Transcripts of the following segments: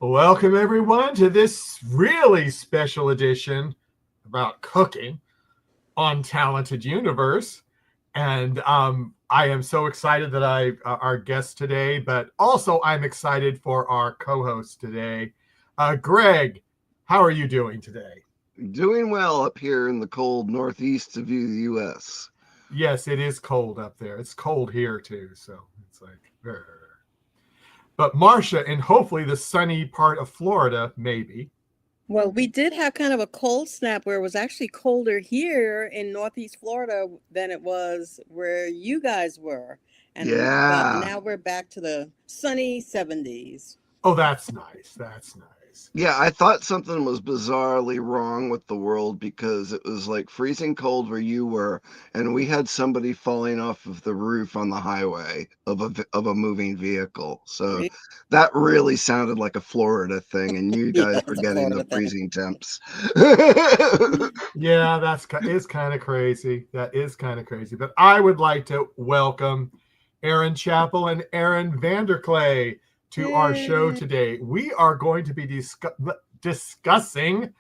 Welcome, everyone, to this really special edition about cooking on Talented Universe. And I am so excited that our guest today, but also I'm excited for our co-host today. Greg, how are you doing today? Doing well up here in the cold northeast of the U.S. Yes, it is cold up there. It's cold here too, so it's like. But Marcia, in hopefully the sunny part of Florida, maybe. Well, we did have kind of a cold snap where it was actually colder here in Northeast Florida than it was where you guys were. But Yeah. now we're back to the sunny 70s. Oh, that's nice. That's nice. Yeah, I thought something was bizarrely wrong with the world because it was like freezing cold where you were, and we had somebody falling off of the roof on the highway of a moving vehicle. So that really sounded like a Florida thing, and you Yeah, guys were it's a getting the Florida thing. freezing temps. Yeah, is kind of crazy. That is kind of crazy. But I would like to welcome Aaron Chappell and Aaron Vanderkley to our show Yay. today. We are going to be discussing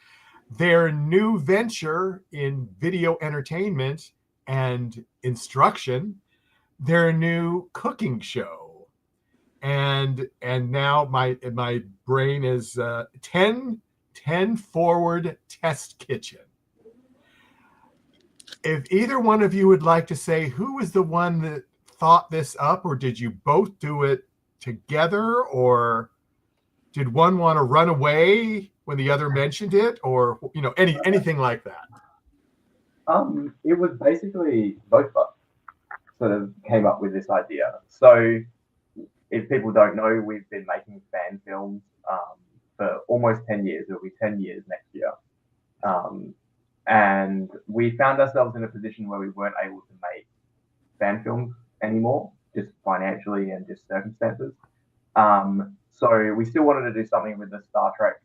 their new venture in video entertainment and instruction, their new cooking show. And now my brain is 10 forward test kitchen. If either one of you would like to say who was the one that thought this up, or did you both do it together, or did one want to run away when the other mentioned it, or anything like that? It was basically both of us sort of came up with this idea. So, if people don't know, we've been making fan films for almost 10 years. It'll be 10 years next year. And we found ourselves in a position where we weren't able to make fan films anymore, just financially and just circumstances. So we still wanted to do something with the Star Trek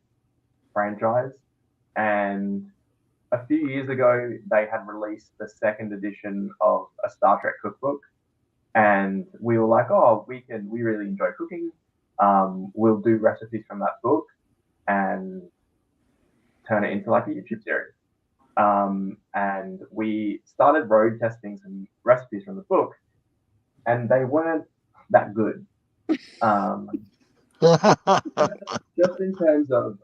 franchise. And a few years ago, they had released the second edition of a Star Trek cookbook. And we were like, oh, we really enjoy cooking. We'll do recipes from that book and turn it into like a YouTube series. And we started road testing some recipes from the book, and they weren't that good. Um, just in terms of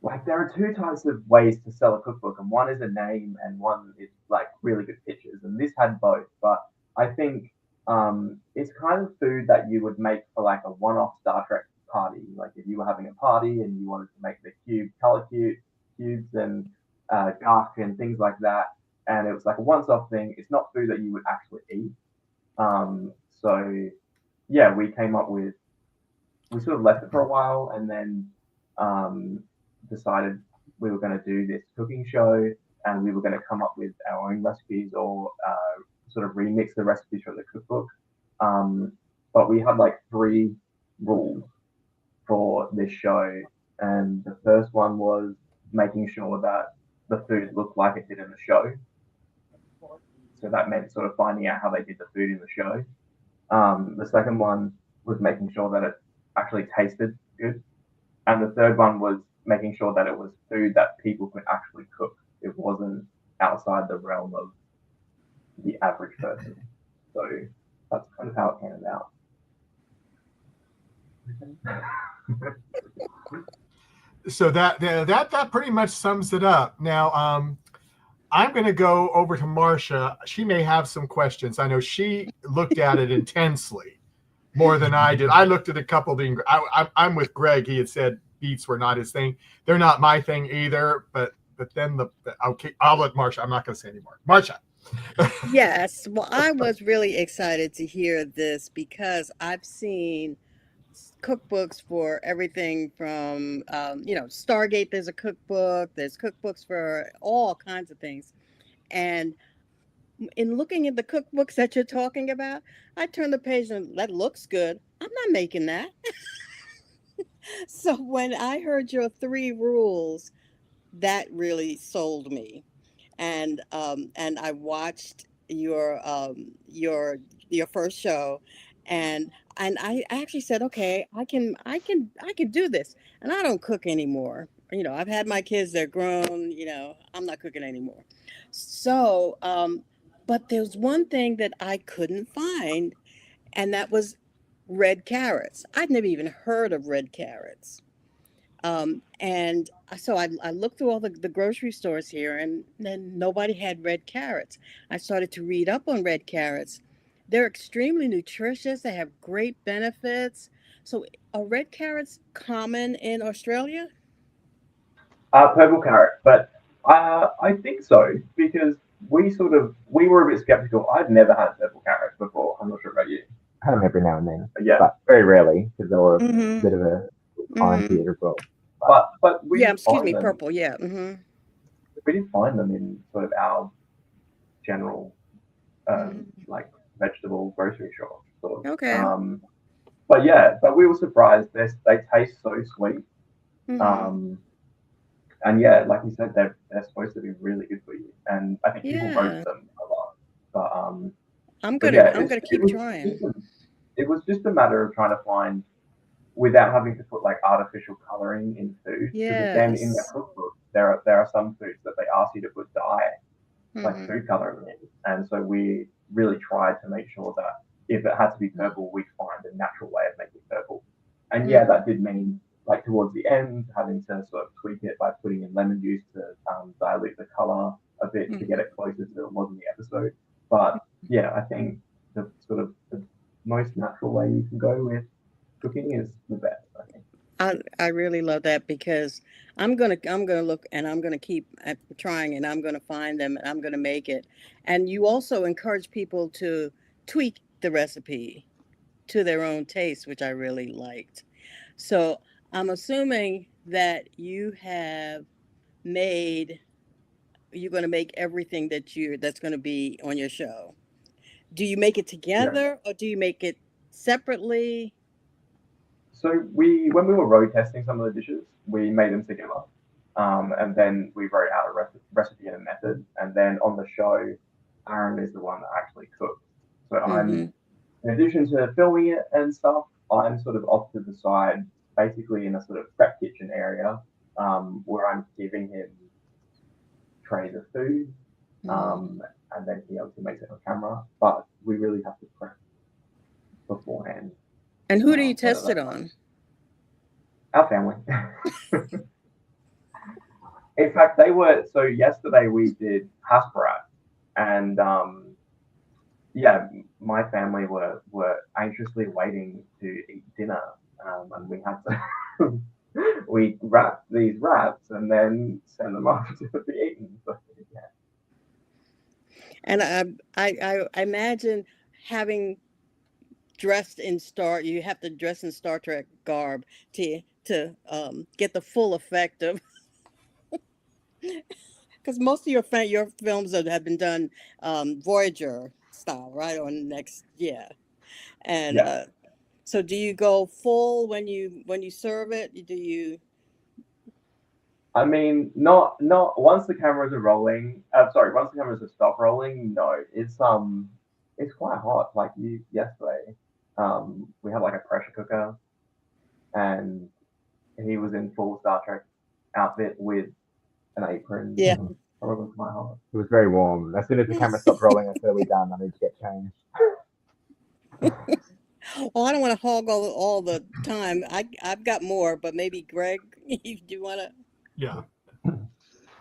like there are two types of ways to sell a cookbook, and one is a name, and one is like really good pictures. And this had both, but I think it's kind of food that you would make for like a one-off Star Trek party. Like if you were having a party and you wanted to make the cubes and gagh and things like that, and it was like a once-off thing. It's not food that you would actually eat. So yeah, we sort of left it for a while, and then decided we were going to do this cooking show, and we were going to come up with our own recipes or sort of remix the recipes from the cookbook. But we had like three rules for this show, and the first one was making sure that the food looked like it did in the show. So that meant sort of finding out how they did the food in the show. The second one was making sure that it actually tasted good. And the third one was making sure that it was food that people could actually cook. It wasn't outside the realm of the average person. So that's kind of how it came about. So that pretty much sums it up. Now, I'm going to go over to Marcia. She may have some questions. I know she looked at it intensely, more than I did. I looked at a couple of the. I'm with Greg. He had said beets were not his thing. They're not my thing either. But then I'll let Marcia. I'm not going to say anymore. Marcia. Yes. Well, I was really excited to hear this because I've seen cookbooks for everything from, Stargate, there's a cookbook, there's cookbooks for all kinds of things. And in looking at the cookbooks that you're talking about, I turned the page and that looks good. I'm not making that. So when I heard your three rules, that really sold me. And I watched your first show, and and I actually said, okay, I can do this. And I don't cook anymore. I've had my kids, they're grown, I'm not cooking anymore. So, but there's one thing that I couldn't find, and that was red carrots. I'd never even heard of red carrots. And so I looked through all the grocery stores here, and then nobody had red carrots. I started to read up on red carrots. They're extremely nutritious, they have great benefits. So, are red carrots common in Australia? Purple carrot, but I think so because we were a bit skeptical. I'd never had purple carrots before. I'm not sure about you. Had them every now and then, Yeah, but very rarely because they were a Mm-hmm. bit of a time Mm-hmm. period as well. but we Yeah, didn't excuse find me, them. purple. Yeah. Mm-hmm. We didn't find them in sort of our general Mm-hmm. like vegetable grocery shop sort of. Okay. But yeah, but we were surprised. They taste so sweet. Mm-hmm. Um, and yeah, like you said, they're supposed to be really good for you. And I think people roast Yeah. them a lot. But I'm but gonna yeah, I'm gonna keep trying. it was just a matter of trying to find without having to put like artificial coloring in food. Because again, in the Yes. cookbook, there are some foods that they ask you to put dye, like Mm-hmm. food coloring in. And so we really tried to make sure that if it had to be purple, we'd find a natural way of making it purple. And yeah, that did mean like towards the end having to sort of tweak it by putting in lemon juice to dilute the color a bit to get it closer to what was in the episode. But yeah, I think the sort of the most natural way you can go with cooking is the best, I think. I really love that because I'm gonna look and I'm gonna keep trying and I'm gonna find them and I'm gonna make it. And you also encourage people to tweak the recipe to their own taste, which I really liked. So I'm assuming that made you're gonna make everything that's gonna be on your show. Do you make it Yeah. together or do you make it separately? So when we were road testing some of the dishes, we made them together, and then we wrote out a recipe and a method. And then on the show, Aaron is the one that actually cooks. So Mm-hmm. in addition to filming it and stuff, I'm sort of off to the side, basically in a sort of prep kitchen area, where I'm giving him trays of food, Mm-hmm. and then he obviously makes it on camera. But we really have to prep beforehand. And who do you So test it that's on? our family. In fact, they were so yesterday we did Hasperat, and yeah, my family were anxiously waiting to eat dinner, and we had to we wrapped these wraps and then send them off to be eaten. So, yeah. And I imagine having you have to dress in Star Trek garb to get the full effect of because most of your films have been done Voyager style, right? On next, yeah. And Yeah. so do you go full when you serve it? Do you? I mean, not once the cameras are rolling. Sorry, once the cameras have stopped rolling. No, it's quite hot. Like you yesterday, we had like a pressure cooker, and he was in full Star Trek outfit with an apron. Yeah. Probably quite hot. It was very warm. As soon as the camera stopped rolling, I said, "We're done. I need to get changed." Well, I don't want to hog all the time. I've got more, but maybe Greg, do you want to? Yeah.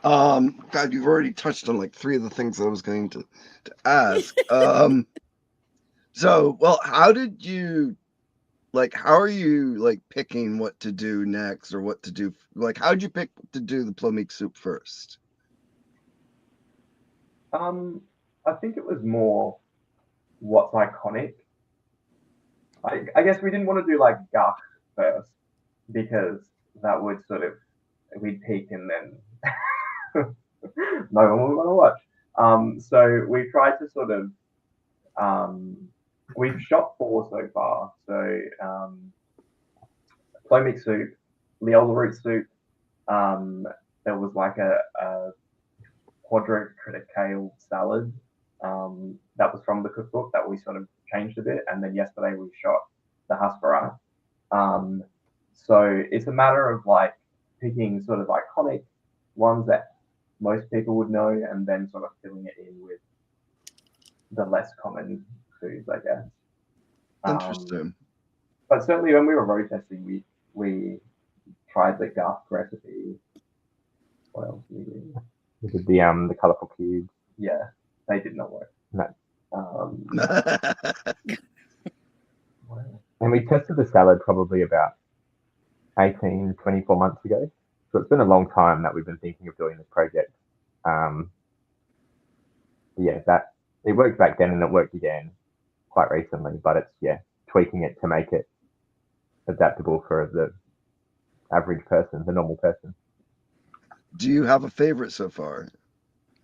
God, you've already touched on like three of the things I was going to ask. So, well, how are you like picking what to do next or what to do? Like, how did you pick to do the Plomeek soup first? I think it was more what's iconic. I guess we didn't want to do like Gagh first because that would sort of we'd peak and then no one would want to watch. So we tried to sort of we've shot four so far. So Plomeek soup, Leola root soup. There was like a quadricritic kale salad that was from the cookbook that we sort of changed a bit. And then yesterday we shot the Hasperat. So it's a matter of like picking sort of iconic ones that most people would know, and then sort of filling it in with the less common foods, I guess. Interesting. But certainly when we were road testing, we tried the Gagh recipe. What else did we do? We did the colourful cubes. Yeah, they did not work. No. What else? And we tested the salad probably about 18, 24 months ago. So it's been a long time that we've been thinking of doing this project. Yeah, that it worked back then and it worked again quite recently, but it's tweaking it to make it adaptable for the average person, the normal person. Do you have a favorite so far?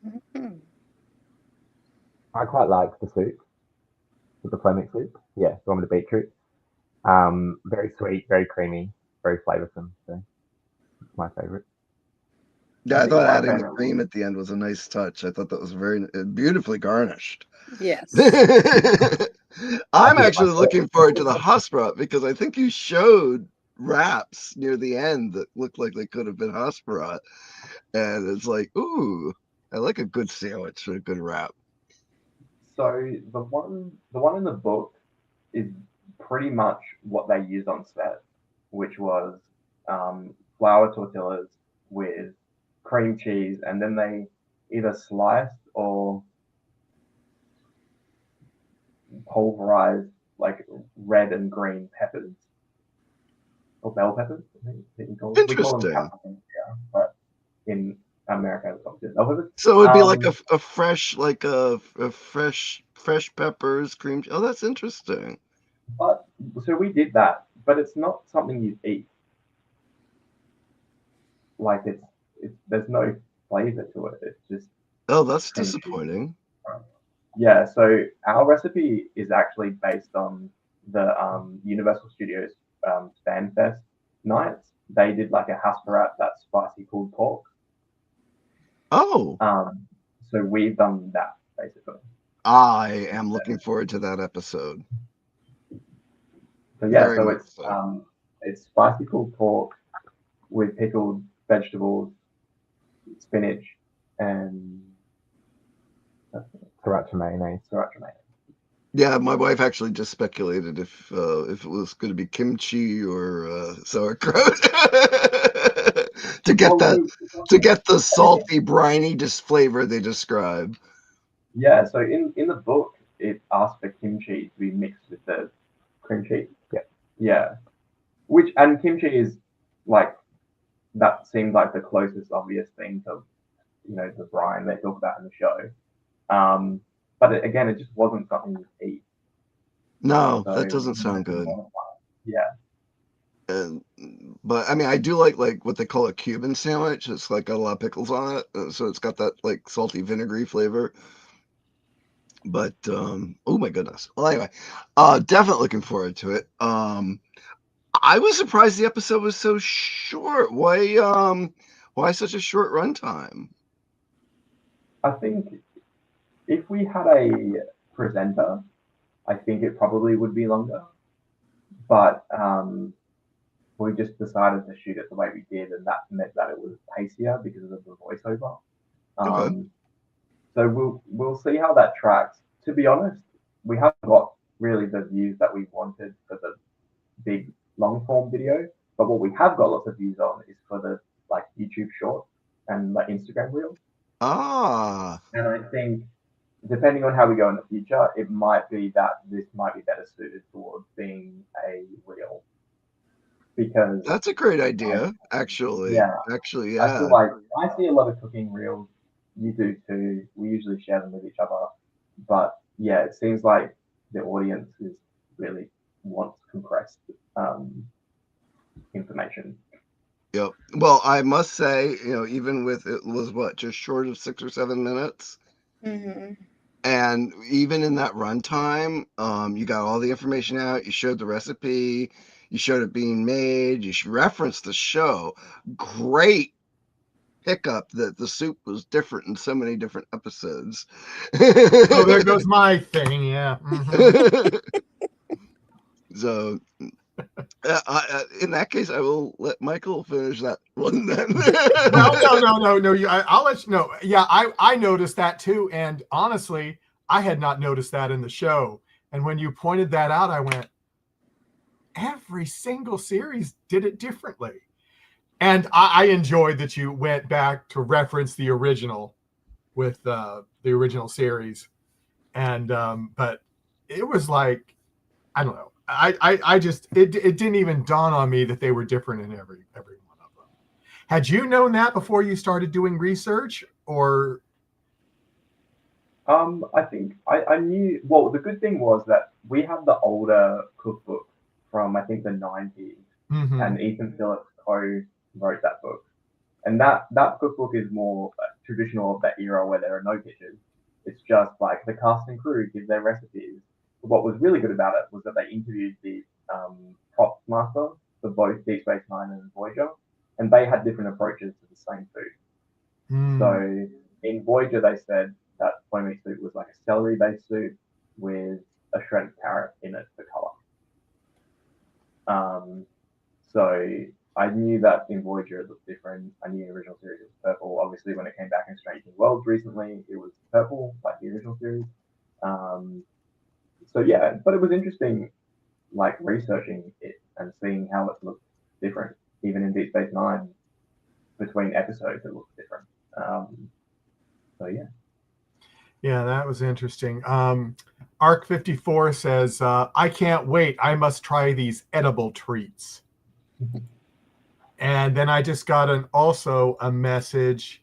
Mhm. I quite like the soup, the Plomeek soup. Yeah, the one with the beetroot. Very sweet, very creamy, very flavoursome. So it's my favourite. Yeah, I think thought my adding the favorite cream at the end was a nice touch. I thought that was very beautifully garnished. Yes. I'm actually looking forward to the Hasperat because I think you showed wraps near the end that looked like they could have been Hasperat. And it's like, ooh, I like a good sandwich or a good wrap. So the one in the book is pretty much what they used on set, which was flour tortillas with cream cheese, and then they either sliced or pulverized like red and green peppers or bell peppers. I think that you call them. We call them Interesting. capsicums here, but in America it's called bell peppers. So it would be like a fresh, like a fresh peppers, cream. Oh, that's interesting. But so we did that, but it's not something you eat. Like it's there's no flavor to it. It's just Oh, that's cream cheese. disappointing. Yeah, so our recipe is actually based on the Universal Studios Fan Fest nights. They did like a Hasperat that's spicy pulled pork. Oh, So we've done that basically. I am looking forward to that episode. So yeah, Very so much so. it's spicy pulled pork with pickled vegetables, spinach, and Sriracha mayonnaise. sriracha mayonnaise. Yeah, my wife actually just speculated if it was going to be kimchi or sauerkraut to get the salty, briny flavor they describe. Yeah, so in the book it asks for kimchi to be mixed with the cream cheese. Yeah. Yeah. And kimchi is like that seemed like the closest obvious thing to the brine they talk about in the show. But again, it just wasn't something you eat. No, So that doesn't sound good. Yeah. But I mean, I do like what they call a Cuban sandwich. It's like got a lot of pickles on it, so it's got that like salty vinegary flavor. But oh my goodness. Well, anyway, definitely looking forward to it. I was surprised the episode was so short. Why such a short runtime? I think if we had a presenter, I think it probably would be longer. But we just decided to shoot it the way we did, and that meant that it was pacier because of the voiceover. Okay. So we'll see how that tracks. To be honest, we haven't got really the views that we wanted for the big long form video, but what we have got lots of views on is for the like YouTube short and like Instagram reels. Ah. And I think depending on how we go in the future, it might be that this might be better suited towards being a reel. Because that's a great idea, actually. Yeah. Actually, I yeah. feel like I see a lot of cooking reels. You do too. We usually share them with each other. But yeah, it seems like the audience is really wants compressed information. Yep. Well, I must say, even with it was just short of 6 or 7 minutes. Mm-hmm. And even in that runtime, you got all the information out. You showed the recipe. You showed it being made. You referenced the show. Great hiccup that the soup was different in so many different episodes. Oh, there goes my thing. Yeah. Mm-hmm. So, in that case, I will let Michael finish that one then. Well, no. I'll let you know. Yeah, I noticed that too. And honestly, I had not noticed that in the show. And when you pointed that out, I went, every single series did it differently. And I enjoyed that you went back to reference the original with the original series. And but it was like, I don't know. I just it didn't even dawn on me that they were different in every one of them. Had you known that before you started doing research, or? I think I knew. Well, the good thing was that we had the older cookbook from I think the 90s, and Ethan Phillips co-wrote that book. And that cookbook is more traditional of that era where there are no pictures. It's just like the cast and crew give their recipes. What was really good about it was that they interviewed the props master for both Deep Space Nine and Voyager, and they had different approaches to the same food. So in Voyager, they said that Plomeek soup was like a celery-based soup with a shredded carrot in it for color. So I knew that in Voyager it looked different. I knew the original series was purple. Obviously, when it came back in Strange New Worlds recently, it was purple, like the original series. So yeah, but it was interesting, like researching it and seeing how it looked different. Even in Deep Space Nine, between episodes, it looked different. So yeah. Yeah, that was interesting. Arc 54 says, I can't wait. I must try these edible treats. And then I just got also a message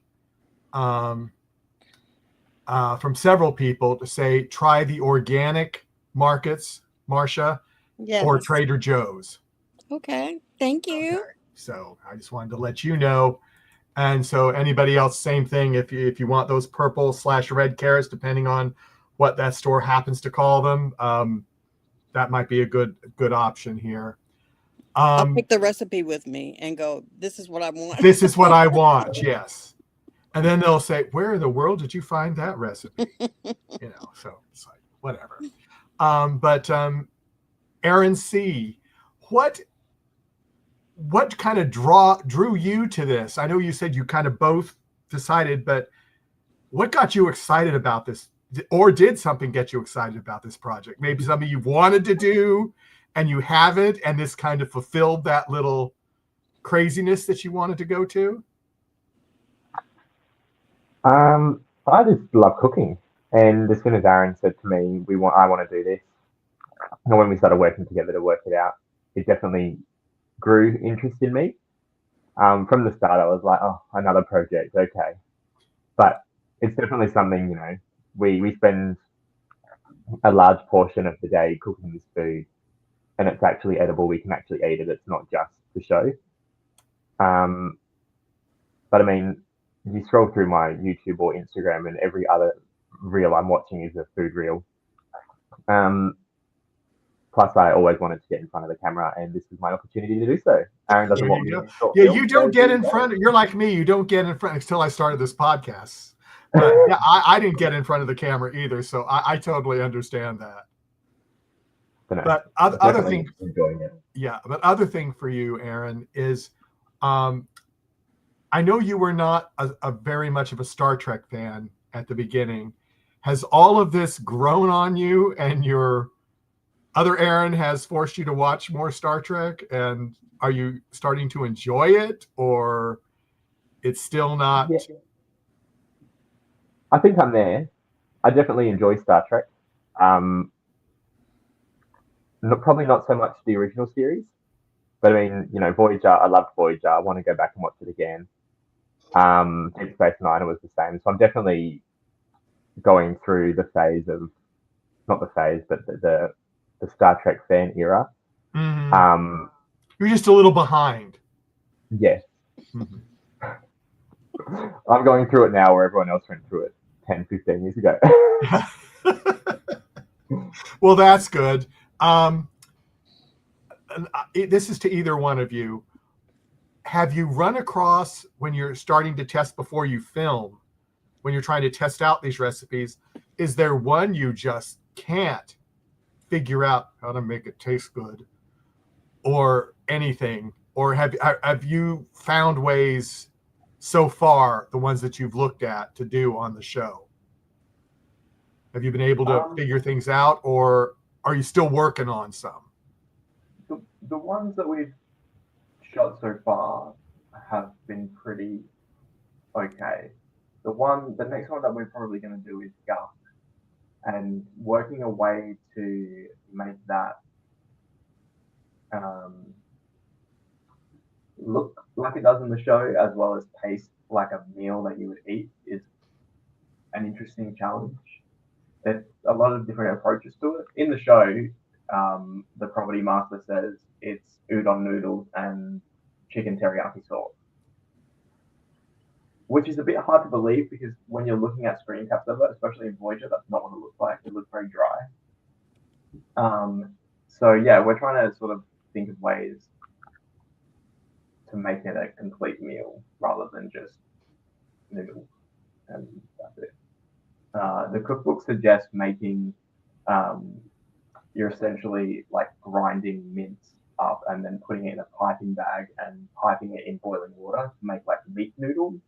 from several people to say, try the organic markets, Marcia, Yes. or Trader Joe's. Okay. Thank you. Okay. So I just wanted to let you know. And so anybody else, same thing. If you want those purple/red carrots, depending on what that store happens to call them, that might be a good option here. I'll take the recipe with me and go, this is what I want. This is what I want. Yes. And then they'll say, where in the world did you find that recipe? So it's like, whatever. But Aaron C., what kind of drew you to this? I know you said you kind of both decided, but what got you excited about this? Or did something get you excited about this project? Maybe something you've wanted to do and you haven't, and this kind of fulfilled that little craziness that you wanted to go to? I just love cooking. And as soon as Aaron said to me, I want to do this, and when we started working together to work it out, it definitely grew interest in me. From the start, I was like, oh, another project, okay. But it's definitely something, we spend a large portion of the day cooking this food, and it's actually edible. We can actually eat it. It's not just the show. But I mean, you scroll through my YouTube or Instagram, and every other reel I'm watching is a food reel. Plus, I always wanted to get in front of the camera, and this is my opportunity to do so. Aaron doesn't want me to. Yeah, you don't get in front. You're like me. You don't get in front until I started this podcast. But yeah, I didn't get in front of the camera either, so I totally understand that. But other thing, yeah. But other thing for you, Aaron, is I know you were not a very much of a Star Trek fan at the beginning. Has all of this grown on you, and your other Aaron has forced you to watch more Star Trek? And are you starting to enjoy it, or it's still not? Yeah. I think I'm there. I definitely enjoy Star Trek. Probably not so much the original series, but I mean, Voyager. I loved Voyager. I want to go back and watch it again. Deep Space Nine, it was the same. So I'm definitely going through the phase of, not the phase, but the Star Trek fan era. Mm-hmm. You're just a little behind. Yes. Mm-hmm. I'm going through it now where everyone else went through it 10, 15 years ago. Well, that's good. This is to either one of you. Have you run across, when you're starting to test before you film, when you're trying to test out these recipes, is there one you just can't figure out how to make it taste good or anything? Or have you found ways so far, the ones that you've looked at, to do on the show? Have you been able to figure things out, or are you still working on some? The ones that we've shot so far have been pretty okay. The next one that we're probably going to do is Gagh, and working a way to make that look like it does in the show, as well as taste like a meal that you would eat, is an interesting challenge. There's a lot of different approaches to it. In the show, the property master says it's udon noodles and chicken teriyaki sauce, which is a bit hard to believe because when you're looking at screen caps of it, especially in Voyager, that's not what it looks like. It looks very dry. So yeah, we're trying to sort of think of ways to make it a complete meal rather than just noodles, and that's it. The cookbook suggests making, you're essentially like grinding mince up and then putting it in a piping bag and piping it in boiling water to make like meat noodles.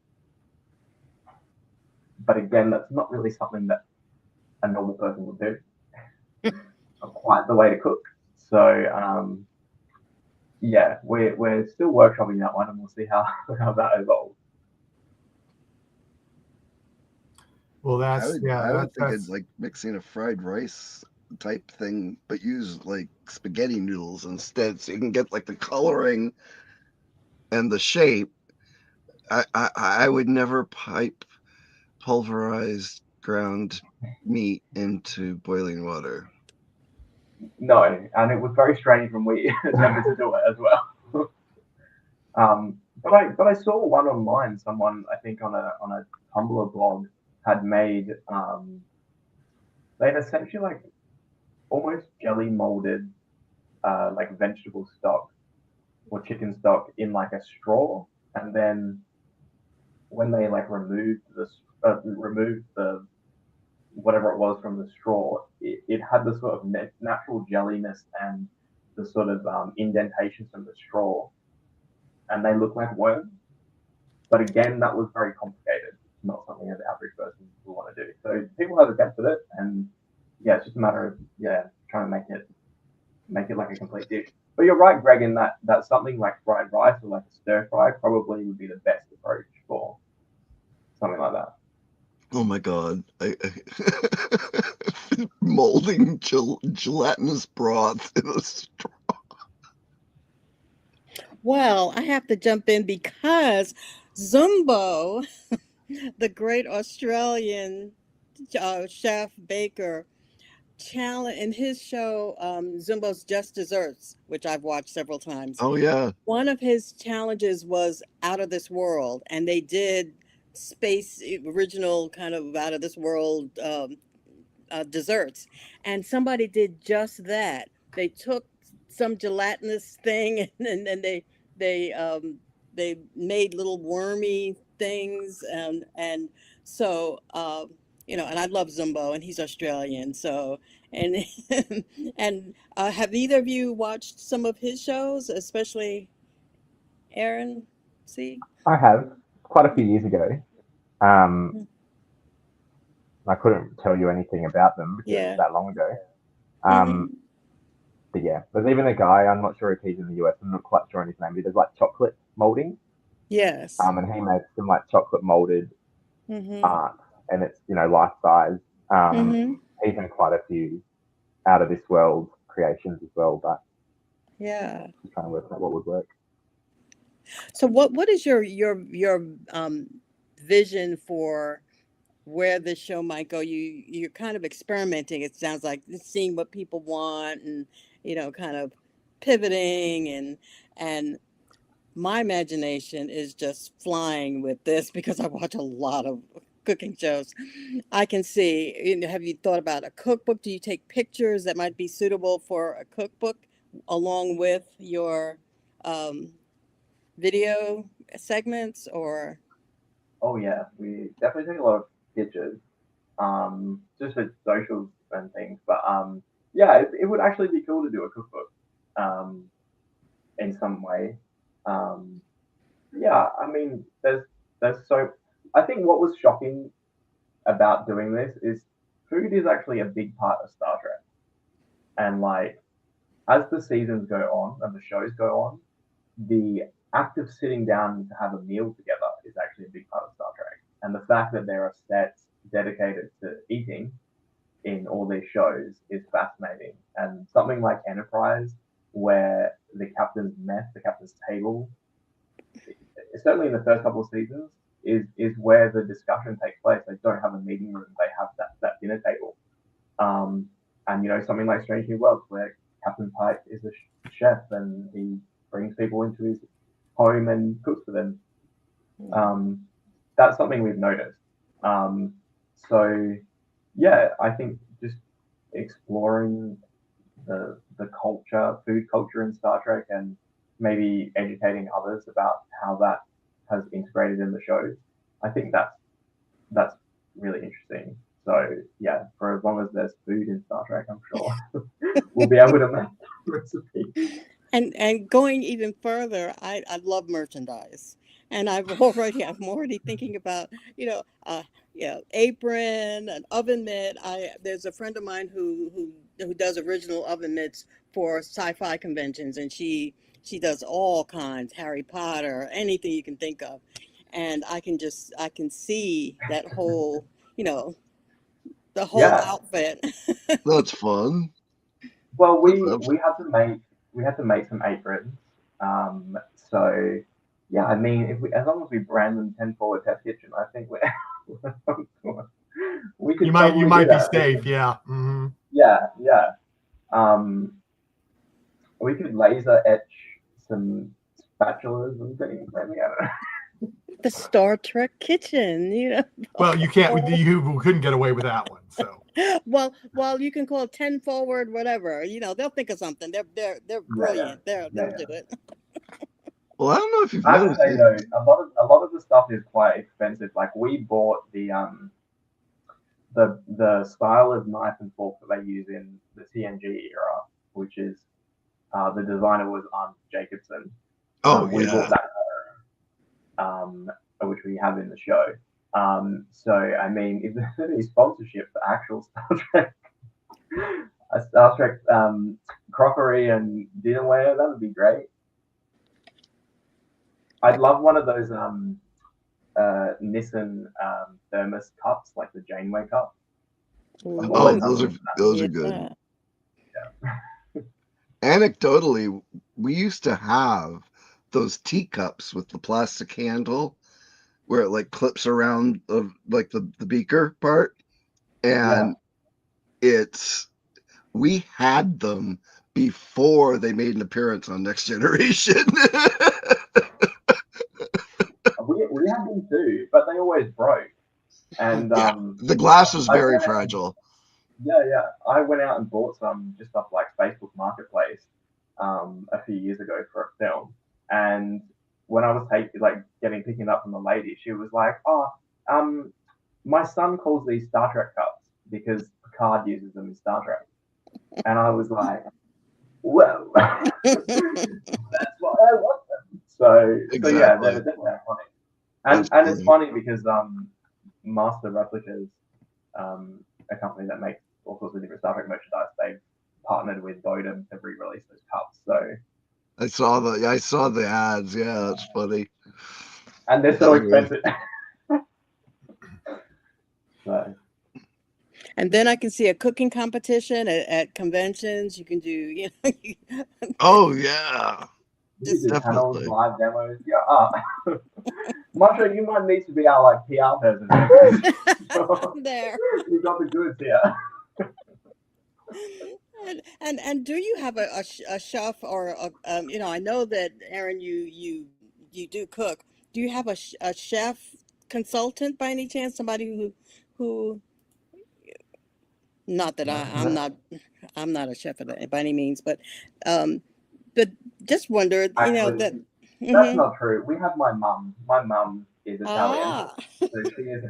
But again, that's not really something that a normal person would do. Not quite the way to cook. So yeah, we're still workshopping that one, and we'll see how that evolves. Well, I would think it's like mixing a fried rice type thing, but use like spaghetti noodles instead, so you can get like the coloring and the shape. I would never pipe pulverized ground meat into boiling water. No, and it was very strange when we attempted to do it as well. But I saw one online. Someone, I think on a Tumblr blog, had made they'd essentially like almost jelly molded like vegetable stock or chicken stock in like a straw, and then when they like removed the whatever it was from the straw, it had the sort of natural jelliness and the sort of indentations from the straw, and they look like worms. But again, that was very complicated. Not something that the average person would want to do. So people have attempted it, and yeah, it's just a matter of trying to make it like a complete dish. But you're right, Greg, in that something like fried rice or like a stir fry probably would be the best approach for something like that. Oh my god! Molding gelatinous broth in a straw. Well, I have to jump in because Zumbo, the great Australian chef baker, challenge in his show Zumbo's Just Desserts, which I've watched several times. Oh yeah. One of his challenges was out of this world, and they did space original kind of out of this world desserts, and somebody did just that. They took some gelatinous thing and they made little wormy things, and so and I love Zumbo, and he's Australian, so and and have either of you watched some of his shows, especially Aaron? See, I have quite a few years ago. I couldn't tell you anything about them because it was that long ago. But yeah, there's even a guy, I'm not sure if he's in the US, I'm not quite sure on his name, but there's like chocolate molding. Yes. And he made some like chocolate molded art, and it's, life size. He's in quite a few out of this world creations as well, but yeah, I'm trying to work out what would work. So what is your vision for where this show might go? You're kind of experimenting, it sounds like, seeing what people want, and kind of pivoting, and my imagination is just flying with this because I watch a lot of cooking shows. I can see, have you thought about a cookbook? Do you take pictures that might be suitable for a cookbook along with your video segments, or? Oh yeah, we definitely take a lot of pictures, just for socials and things. But yeah, it would actually be cool to do a cookbook in some way. Yeah, I mean, there's so. I think what was shocking about doing this is food is actually a big part of Star Trek, and like as the seasons go on and the shows go on, the act of sitting down to have a meal together is actually a big part of Star Trek, and the fact that there are sets dedicated to eating in all these shows is fascinating. And something like Enterprise, where the captain's mess, the captain's table, certainly in the first couple of seasons, is where the discussion takes place. They don't have a meeting room; they have that dinner table. And something like Strange New Worlds, where Captain Pike is a chef and he brings people into his home and cooks for them. That's something we've noticed. So yeah, I think just exploring the culture, food culture in Star Trek, and maybe educating others about how that has integrated in the shows. I think that's really interesting. So yeah, for as long as there's food in Star Trek, I'm sure we'll be able to make recipes. And going even further, I love merchandise, and I'm already thinking about apron, an oven mitt. There's a friend of mine who does original oven mitts for sci-fi conventions, and she does all kinds, Harry Potter, anything you can think of, and I can see that whole the whole Yeah, outfit. That's fun. well, That's we had to make some aprons. So yeah, I mean, as long as we brand them 10 Forward Test Kitchen, I think we could You probably might do be that. safe. Yeah. Mm-hmm. Yeah. Um, we could laser etch some spatulas and things. Maybe I don't know. The Star Trek kitchen, Well, you can't. You couldn't get away with that one. So well, you can call 10 forward, whatever. They'll think of something. They're Yeah, brilliant. They'll do it. Well, I don't know if you've I have to noticed say it. though, a lot of the stuff is quite expensive. Like we bought the style of knife and fork that they use in the TNG era, which is the designer was Jacobson. Oh We bought yeah. that, which we have in the show. So I mean, if there's any sponsorship for actual Star Trek crockery and dinnerware, that would be great. I'd love one of those Nissan thermos cups, like the Janeway cup. I've Oh, always those wanted are Yeah. good. that. Anecdotally, we used to have those teacups with the plastic handle where it like clips around of like the beaker part, and we had them before they made an appearance on Next Generation. We had them too, but they always broke. And Yeah, the glass was I very went out, fragile. yeah. I went out and bought some just off like Facebook Marketplace a few years ago for a film. And when I was picking up from the lady, she was like, "Oh, my son calls these Star Trek cups because Picard uses them in Star Trek." And I was like, "Whoa, that's why I want them." So yeah, they're Exactly. definitely iconic. That's And it's funny. funny because Master Replicas, a company that makes all sorts of different Star Trek merchandise, they've partnered with Bodum to re-release those cups. So I saw the ads. Yeah, that's funny. and they're so Anyway, expensive. So And then I can see a cooking competition at conventions. You can do, oh yeah, we just do panels, definitely. live demos. Yeah. Masha, you might need to be our like PR person. there. You got the goods here. And do you have a chef or I know that Aaron, you do cook. Do you have a chef consultant by any chance? Somebody who not that I'm not a chef by any means, but just wondered, Actually, that. that's Mhm. not true. We have my mum. My mum is Italian, Ah, so she is.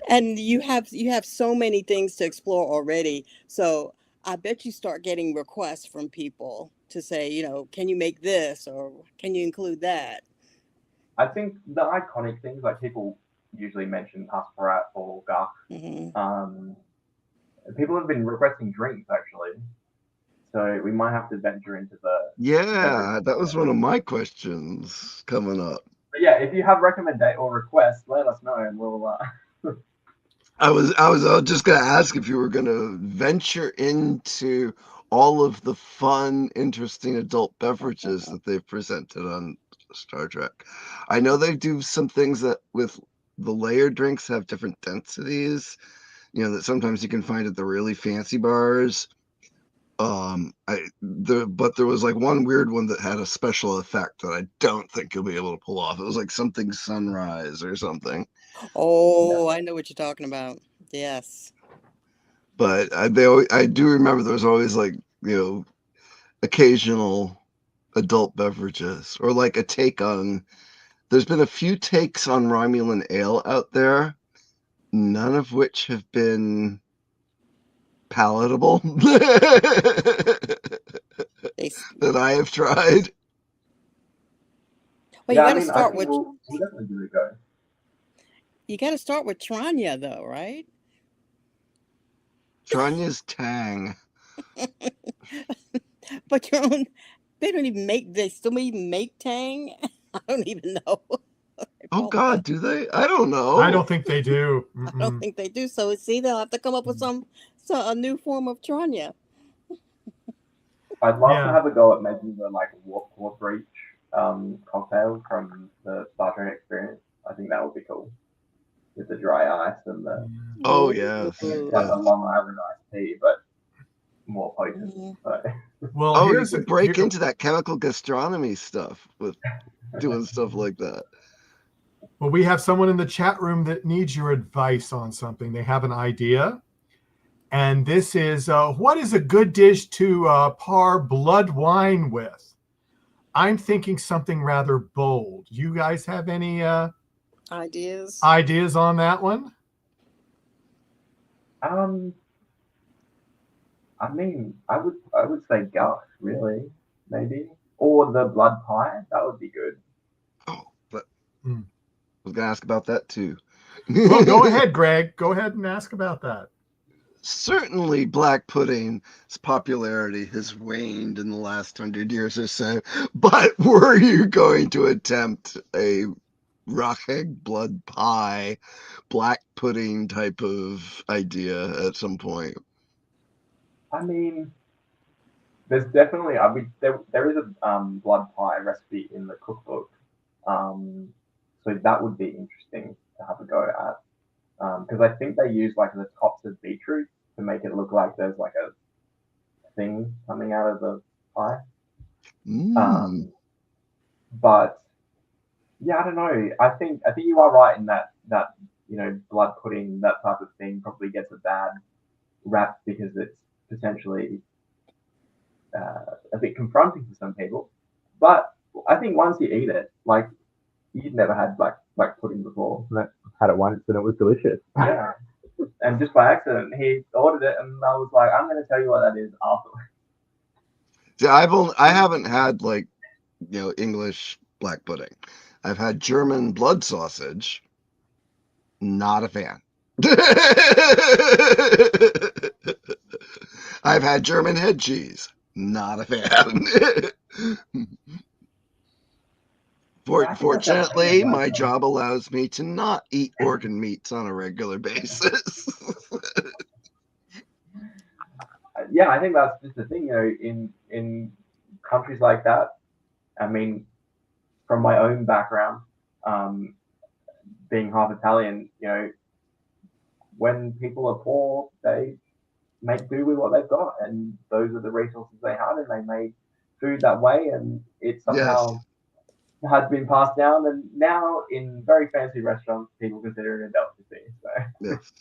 And you have so many things to explore already. So I bet you start getting requests from people to say, can you make this or can you include that? I think the iconic things like people usually mention Hasperat or Gagh. Hmm. People have been requesting drinks actually, so we might have to venture into the Yeah, that was one of my questions coming up. But yeah, if you have recommendation or requests, let us know and we'll. I was just gonna ask if you were gonna venture into all of the fun, interesting adult beverages that they've presented on Star Trek. I know they do some things that with the layered drinks have different densities, that sometimes you can find at the really fancy bars. But there was like one weird one that had a special effect that I don't think you'll be able to pull off. It was like something sunrise or something. Oh, I know what you're talking about. Yes. But I do remember there was always like, occasional adult beverages or like a take on. There's been a few takes on Romulan ale out there, none of which have been palatable They, that I have tried. well, Yeah, I mean, I think we'll definitely give it a go. you got to start with Tranya though, right? Tranya's Tang. But they don't even make, they still even make Tang. I don't even know. Oh God, do they? I don't know. I don't think they do. I don't think they do. So see, they'll have to come up with a new form of Tranya. I'd love to have a go at making the like warp breach cocktail from the Star Trek experience. I think that would be cool with the dry ice and the. Oh yeah, like a Long Island iced tea, but more potent. So. Well, you could break into that chemical gastronomy stuff with doing stuff like that. Well, we have someone in the chat room that needs your advice on something. They have an idea. And this is, what is a good dish to par blood wine with? I'm thinking something rather bold. You guys have any ideas on that one? I mean, I would say Gagh, really, maybe, or the blood pie. That would be good. Oh, but I was gonna ask about that too. Well, go ahead, Greg. Go ahead and ask about that. Certainly, black pudding's popularity has waned in the last 100 years or so. But were you going to attempt a rockegg blood pie, black pudding type of idea at some point? I mean, there's definitely there is a blood pie recipe in the cookbook, so that would be interesting to have a go at, because I think they use like the tops of beetroot to make it look like there's like a thing coming out of the pie. But yeah, I don't know. I think you are right in that blood pudding, that type of thing, probably gets a bad rap because it's potentially a bit confronting for some people. But I think once you eat it, like you'd never had black pudding before. I had it once and it was delicious. Yeah. And just by accident, he ordered it, and I was like, "I'm going to tell you what that is afterwards." See, I haven't had like English black pudding. I've had German blood sausage. Not a fan. I've had German head cheese. Not a fan. Fortunately, my job allows me to not eat organ meats on a regular basis. Yeah, I think that's just the thing, in countries like that. I mean, from my own background, being half Italian, when people are poor, they make do with what they've got, and those are the resources they had, and they made food that way, and it somehow had been passed down, and now in very fancy restaurants, people consider it a delicacy. So. Yes.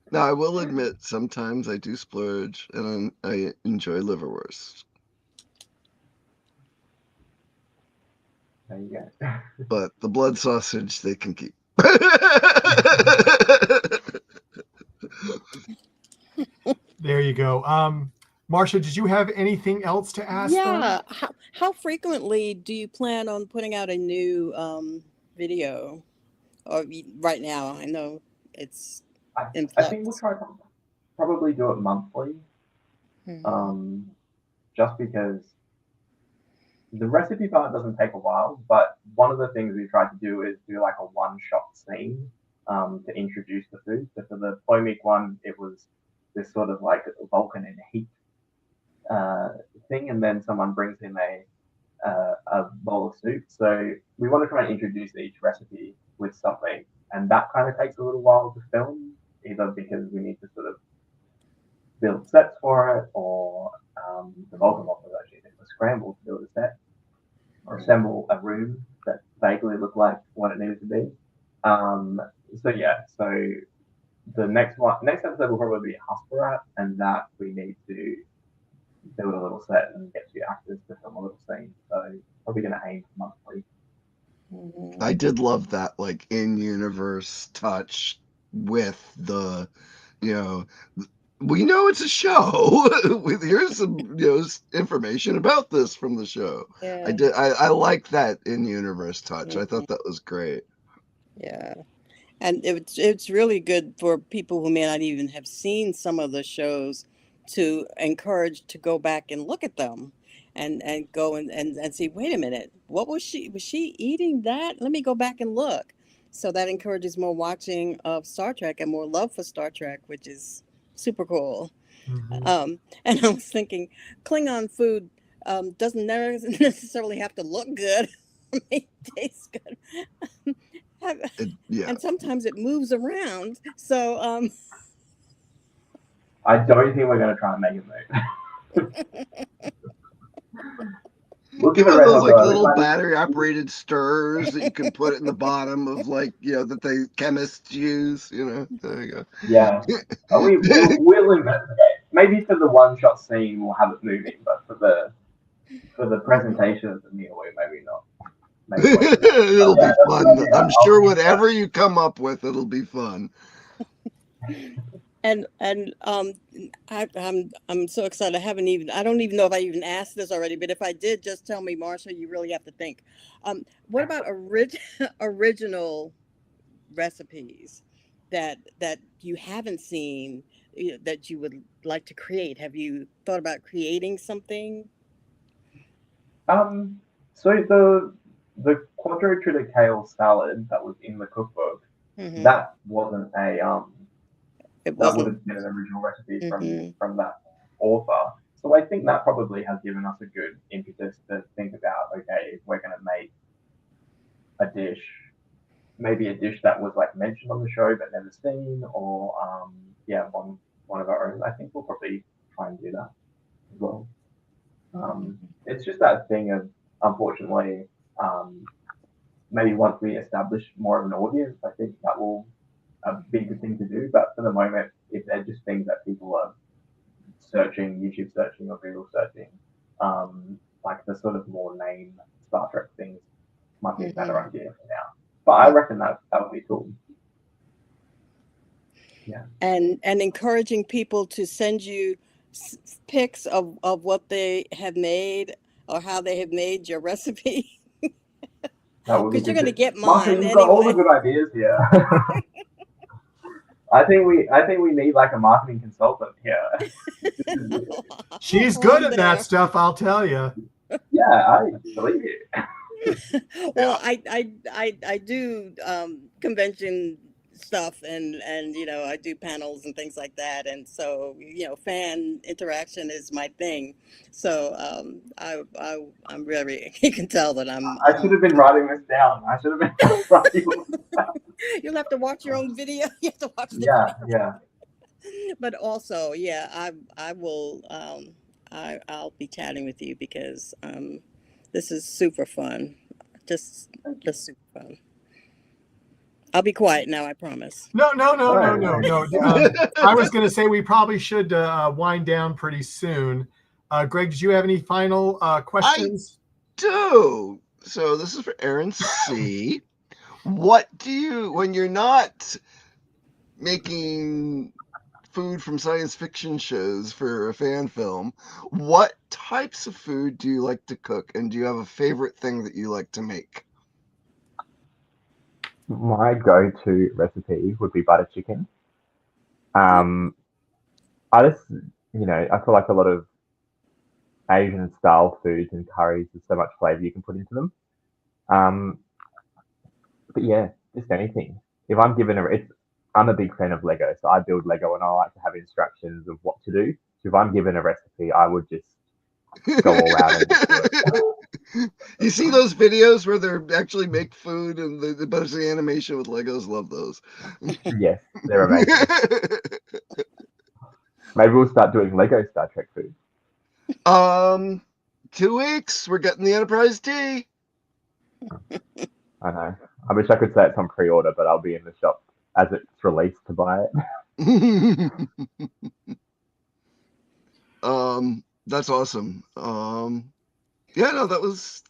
Now, I will admit, sometimes I do splurge, and I enjoy liverwurst. There you go. But the blood sausage, they can keep. There you go. Marcia, did you have anything else to ask them? Yeah. How frequently do you plan on putting out a new video? Or right now, I know it's in I think we'll flux. try to probably do it monthly, Mhm. just because the recipe part doesn't take a while. But one of the things we tried to do is do like a one-shot scene to introduce the food. So for the Plomeek one, it was this sort of like Vulcan in heat uh, thing, and then someone brings him a bowl of soup. So we want to try and introduce each recipe with something, and that kind of takes a little while to film, either because we need to sort of build sets for it, or the Vulcan one was actually a bit of a scramble to build a set or assemble a room that vaguely looked like what it needed to be. So yeah, so the next episode will probably be Hasperat, and that we need to build a little set and get 2 actors to film a little scene. So probably going to aim for monthly. I did love that, like, in-universe touch with the, you know, we know it's a show. Here's some, information about this from the show. Yeah. I like that in-universe touch. I Mhm. thought that was great. Yeah. And it's really good for people who may not even have seen some of the shows to encourage to go back and look at them and go and see, wait a minute, what was she eating that? Let me go back and look. So that encourages more watching of Star Trek and more love for Star Trek, which is super cool. Mhm. And I was thinking, Klingon food doesn't necessarily have to look good. It tastes good. Yeah. And sometimes it moves around. So I don't think we're going to try and make it move. We'll give You it know red those hot like go. little battery operated stirrers that you can put it in the bottom of, like, that the chemists use, There you go. Yeah. We'll investigate. Maybe for the one-shot scene, we'll have it moving, but for the presentation of the meal, maybe not. Maybe wait for that. It'll Yeah, be fun. I'm I'll sure leave that. whatever you come up with, it'll be fun. and I'm so excited. I don't even know if I even asked this already, but if I did, just tell me, Marsha. You really have to think. What about original recipes that you haven't seen, that you would like to create? Have you thought about creating something? So the quadro kale salad that was in the cookbook, Mm-hmm. that wasn't It that would wasn't. have been an original recipe Mm-hmm. from that author. So I think that probably has given us a good impetus to think about, okay, if we're going to make a dish, maybe a dish that was like mentioned on the show but never seen, or one of our own. I think we'll probably try and do that as well. It's just that thing of, unfortunately, maybe once we establish more of an audience, I think that will be a good thing to do. But for the moment, if they're just things that people are searching, YouTube searching or Google searching, like the sort of more name Star Trek things might be a better idea for now. But I reckon that would be cool. Yeah. And encouraging people to send you pics of what they have made or how they have made your recipe. Because you're going to get Martha, mine you've got all the anyway. good ideas here. I think we need like a marketing consultant here. She's good at that stuff, I'll tell you. Yeah, I believe you. Well, I do convention stuff, and I do panels and things like that, and so fan interaction is my thing. So I'm very you can tell that I should have been writing this down. I should have been writing this down. You'll have to watch your own video. You have to watch the video. Yeah. But also, yeah, I will I'll be chatting with you because this is super fun. Just super fun. I'll be quiet now, I promise. No. I was going to say we probably should wind down pretty soon. Greg, did you have any final questions? I do. So this is for Aaron C. What do you, when you're not making food from science fiction shows for a fan film, what types of food do you like to cook? And do you have a favorite thing that you like to make? My go-to recipe would be butter chicken. Um, I just, I feel like a lot of Asian style foods and curries, there's so much flavor you can put into them. Um, but yeah, just anything. If I'm given I'm a big fan of Lego, so I build Lego and I like to have instructions of what to do. So if I'm given a recipe, I would just go all out and just do it. You see those videos where they actually make food and the bunch of animation with Legos? Love those. Yes, they're amazing. Maybe we'll start doing Lego Star Trek food. 2 weeks, we're getting the Enterprise D. I know. I wish I could say it's on pre-order, but I'll be in the shop as it's released to buy it. That's awesome. Yeah, no, that was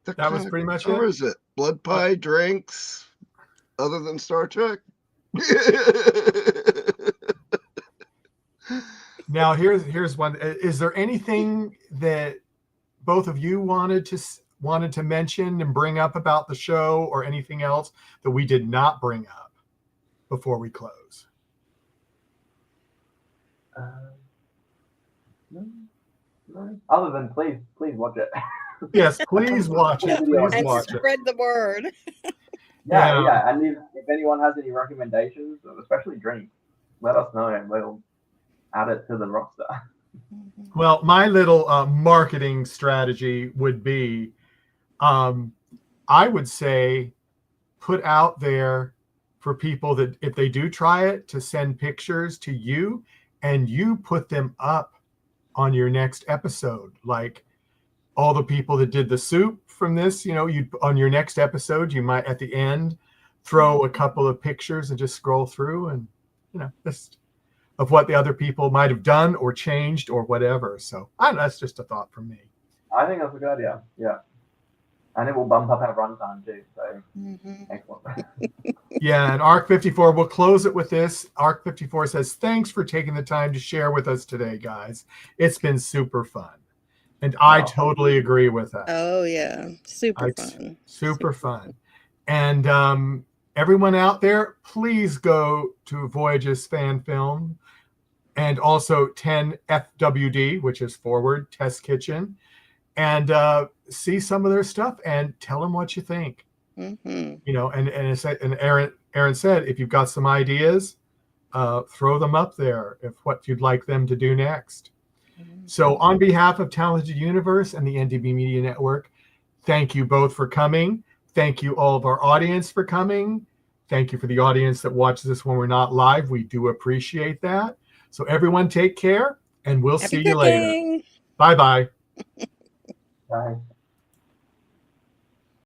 pretty much it. covers it. Blood pie, drinks, other than Star Trek. Now here's one. Is there anything that both of you wanted to mention and bring up about the show, or anything else that we did not bring up before we close? No. Other than please watch it. Yes, please watch it. Please And watch it. spread the word. Yeah. And if anyone has any recommendations, especially drinks, let us know and we'll add it to the roster. Well, my little marketing strategy would be, I would say, put out there for people that if they do try it, to send pictures to you, and you put them up on your next episode. Like all the people that did the soup from this, you on your next episode, you might at the end throw a couple of pictures and just scroll through and, just of what the other people might have done or changed or whatever. So that's just a thought from me. I think that's a good idea. Yeah. And it will bump up our runtime too. So excellent. Yeah, and Arc 54, we'll close it with this. Arc 54 says, thanks for taking the time to share with us today, guys. It's been super fun. And I totally agree with that. Oh, yeah. Super fun. Super fun. And everyone out there, please go to Voyage's fan film and also 10FWD, which is Forward Test Kitchen, and see some of their stuff and tell them what you think. And Aaron said, if you've got some ideas, throw them up there if what you'd like them to do next. So on behalf of Talented Universe and the NDB Media Network, thank you both for coming. Thank you all of our audience for coming. Thank you for the audience that watches us when we're not live. We do appreciate that. So everyone take care, and we'll see you later. Bye-bye. Bye.